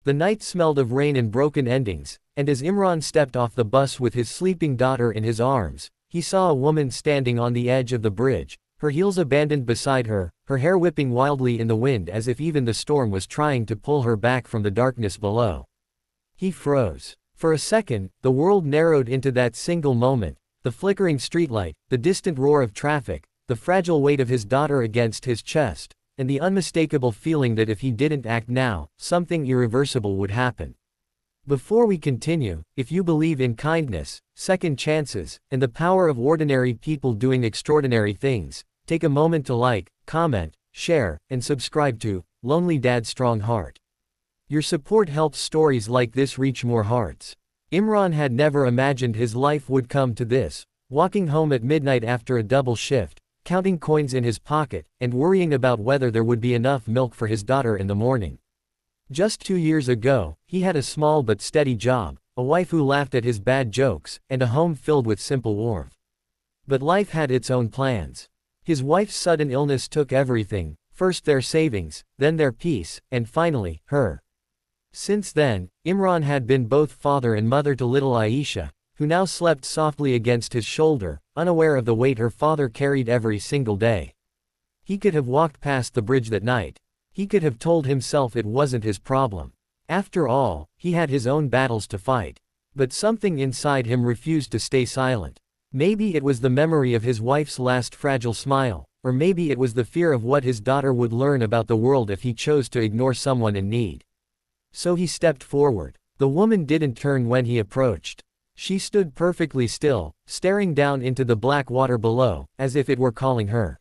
The night smelled of rain and broken endings, and as Imran stepped off the bus with his sleeping daughter in his arms, he saw a woman standing on the edge of the bridge, her heels abandoned beside her, her hair whipping wildly in the wind as if even the storm was trying to pull her back from the darkness below. He froze. For a second, the world narrowed into that single moment, the flickering streetlight, the distant roar of traffic, the fragile weight of his daughter against his chest, and the unmistakable feeling that if he didn't act now, something irreversible would happen. Before we continue, if you believe in kindness, second chances, and the power of ordinary people doing extraordinary things, take a moment to like, comment, share, and subscribe to Lonely Dad's Strong Heart. Your support helps stories like this reach more hearts. Imran had never imagined his life would come to this, walking home at midnight after a double shift, counting coins in his pocket, and worrying about whether there would be enough milk for his daughter in the morning. Just 2 years ago, he had a small but steady job, a wife who laughed at his bad jokes, and a home filled with simple warmth. But life had its own plans. His wife's sudden illness took everything, first their savings, then their peace, and finally, her. Since then, Imran had been both father and mother to little Aisha, who now slept softly against his shoulder, unaware of the weight her father carried every single day. He could have walked past the bridge that night. He could have told himself it wasn't his problem. After all, he had his own battles to fight. But something inside him refused to stay silent. Maybe it was the memory of his wife's last fragile smile, or maybe it was the fear of what his daughter would learn about the world if he chose to ignore someone in need. So he stepped forward. The woman didn't turn when he approached. She stood perfectly still, staring down into the black water below, as if it were calling her.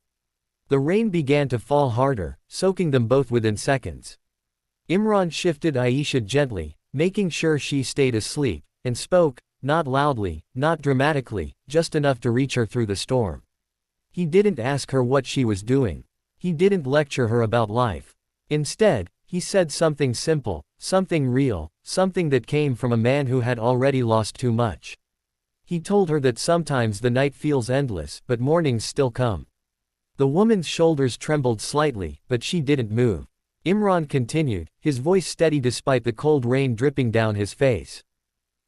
The rain began to fall harder, soaking them both within seconds. Imran shifted Aisha gently, making sure she stayed asleep, and spoke, not loudly, not dramatically, just enough to reach her through the storm. He didn't ask her what she was doing. He didn't lecture her about life. Instead, he said something simple, something real, something that came from a man who had already lost too much. He told her that sometimes the night feels endless, but mornings still come. The woman's shoulders trembled slightly, but she didn't move. Imran continued, his voice steady despite the cold rain dripping down his face.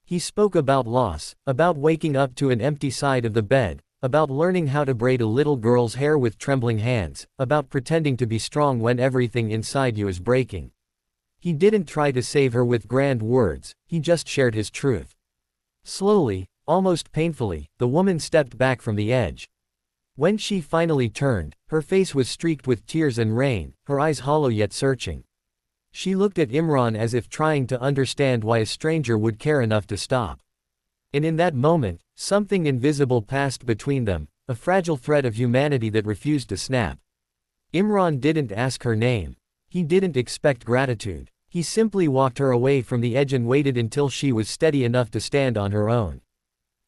He spoke about loss, about waking up to an empty side of the bed, about learning how to braid a little girl's hair with trembling hands, about pretending to be strong when everything inside you is breaking. He didn't try to save her with grand words, he just shared his truth. Slowly, almost painfully, the woman stepped back from the edge. When she finally turned, her face was streaked with tears and rain, her eyes hollow yet searching. She looked at Imran as if trying to understand why a stranger would care enough to stop. And in that moment, something invisible passed between them, a fragile thread of humanity that refused to snap. Imran didn't ask her name. He didn't expect gratitude. He simply walked her away from the edge and waited until she was steady enough to stand on her own.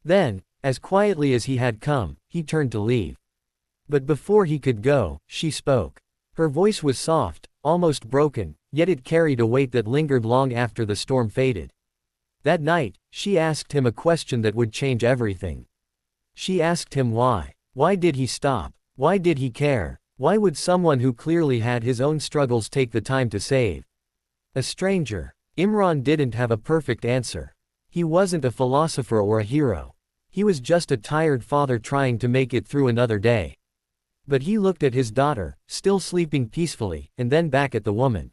Then, as quietly as he had come, he turned to leave. But before he could go, she spoke. Her voice was soft, almost broken, yet it carried a weight that lingered long after the storm faded. That night, she asked him a question that would change everything. She asked him why. Why did he stop? Why did he care? Why would someone who clearly had his own struggles take the time to save a stranger? Imran didn't have a perfect answer. He wasn't a philosopher or a hero. He was just a tired father trying to make it through another day. But he looked at his daughter, still sleeping peacefully, and then back at the woman.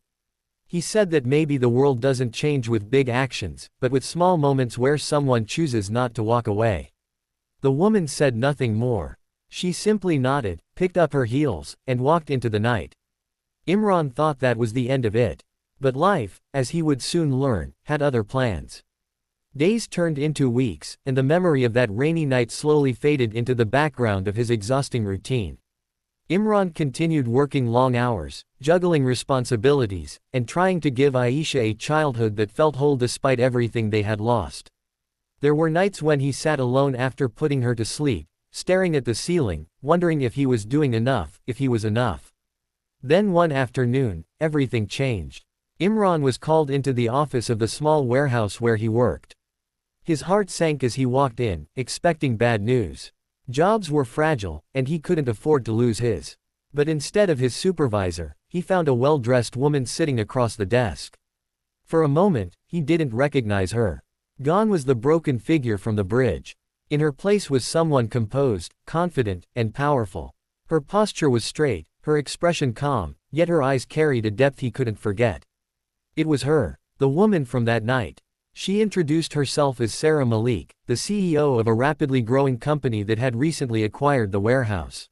He said that maybe the world doesn't change with big actions, but with small moments where someone chooses not to walk away. The woman said nothing more. She simply nodded, picked up her heels, and walked into the night. Imran thought that was the end of it. But life, as he would soon learn, had other plans. Days turned into weeks, and the memory of that rainy night slowly faded into the background of his exhausting routine. Imran continued working long hours, juggling responsibilities, and trying to give Aisha a childhood that felt whole despite everything they had lost. There were nights when he sat alone after putting her to sleep, staring at the ceiling, wondering if he was doing enough, if he was enough. Then one afternoon, everything changed. Imran was called into the office of the small warehouse where he worked. His heart sank as he walked in, expecting bad news. Jobs were fragile, and he couldn't afford to lose his. But instead of his supervisor, he found a well-dressed woman sitting across the desk. For a moment, he didn't recognize her. Gone was the broken figure from the bridge. In her place was someone composed, confident, and powerful. Her posture was straight, her expression calm, yet her eyes carried a depth he couldn't forget. It was her, the woman from that night. She introduced herself as Sarah Malik, the CEO of a rapidly growing company that had recently acquired the warehouse.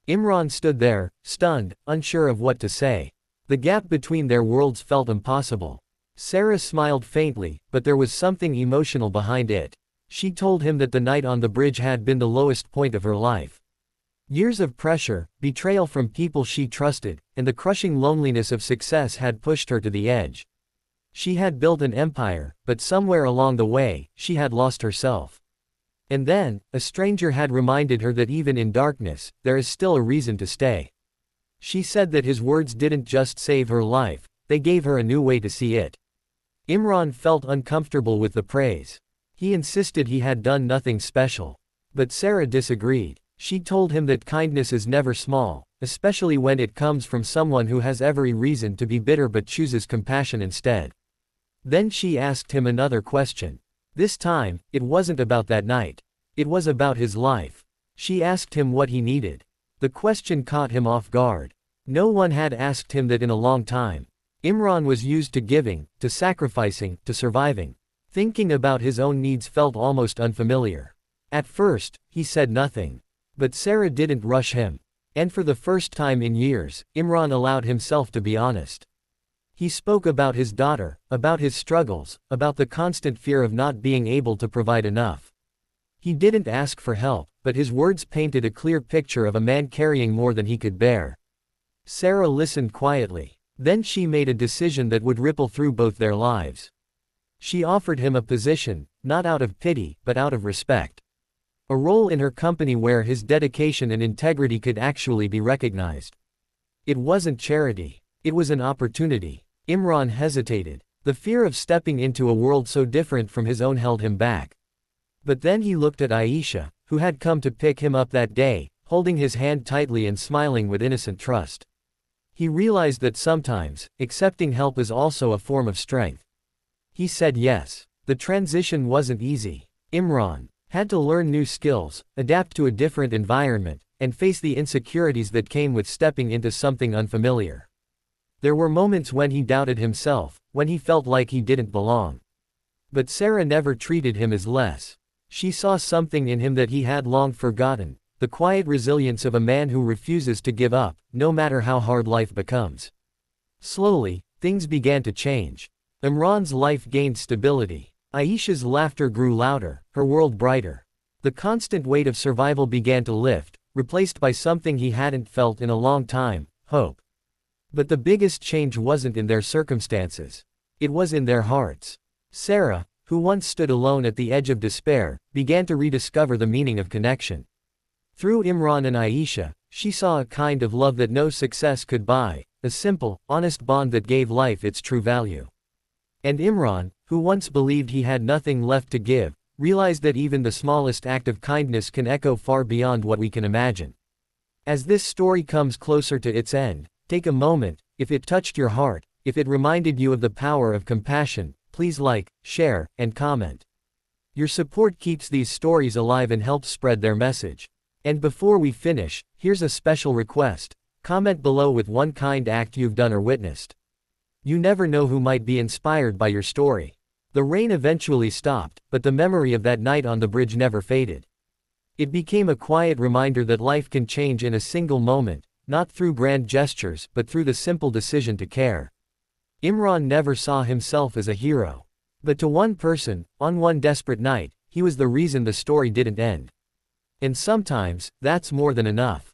Imran stood there, stunned, unsure of what to say. The gap between their worlds felt impossible. Sarah smiled faintly, but there was something emotional behind it. She told him that the night on the bridge had been the lowest point of her life. Years of pressure, betrayal from people she trusted, and the crushing loneliness of success had pushed her to the edge. She had built an empire, but somewhere along the way, she had lost herself. And then, a stranger had reminded her that even in darkness, there is still a reason to stay. She said that his words didn't just save her life, they gave her a new way to see it. Imran felt uncomfortable with the praise. He insisted he had done nothing special. But Sarah disagreed. She told him that kindness is never small, especially when it comes from someone who has every reason to be bitter but chooses compassion instead. Then she asked him another question. This time, it wasn't about that night. It was about his life. She asked him what he needed. The question caught him off guard. No one had asked him that in a long time. Imran was used to giving, to sacrificing, to surviving. Thinking about his own needs felt almost unfamiliar. At first, he said nothing. But Sarah didn't rush him. And for the first time in years, Imran allowed himself to be honest. He spoke about his daughter, about his struggles, about the constant fear of not being able to provide enough. He didn't ask for help, but his words painted a clear picture of a man carrying more than he could bear. Sarah listened quietly. Then she made a decision that would ripple through both their lives. She offered him a position, not out of pity, but out of respect. A role in her company where his dedication and integrity could actually be recognized. It wasn't charity. It was an opportunity. Imran hesitated. The fear of stepping into a world so different from his own held him back. But then he looked at Aisha, who had come to pick him up that day, holding his hand tightly and smiling with innocent trust. He realized that sometimes, accepting help is also a form of strength. He said yes. The transition wasn't easy. Imran had to learn new skills, adapt to a different environment, and face the insecurities that came with stepping into something unfamiliar. There were moments when he doubted himself, when he felt like he didn't belong. But Sarah never treated him as less. She saw something in him that he had long forgotten, the quiet resilience of a man who refuses to give up, no matter how hard life becomes. Slowly, things began to change. Imran's life gained stability. Aisha's laughter grew louder, her world brighter. The constant weight of survival began to lift, replaced by something he hadn't felt in a long time, hope. But the biggest change wasn't in their circumstances. It was in their hearts. Sarah, who once stood alone at the edge of despair, began to rediscover the meaning of connection. Through Imran and Aisha, she saw a kind of love that no success could buy, a simple, honest bond that gave life its true value. And Imran, who once believed he had nothing left to give, realized that even the smallest act of kindness can echo far beyond what we can imagine. As this story comes closer to its end, take a moment. If it touched your heart, if it reminded you of the power of compassion, please like, share, and comment. Your support keeps these stories alive and helps spread their message. And before we finish, here's a special request. Comment below with one kind act you've done or witnessed. You never know who might be inspired by your story. The rain eventually stopped, but the memory of that night on the bridge never faded. It became a quiet reminder that life can change in a single moment, not through grand gestures, but through the simple decision to care. Imran never saw himself as a hero. But to one person, on one desperate night, he was the reason the story didn't end. And sometimes, that's more than enough.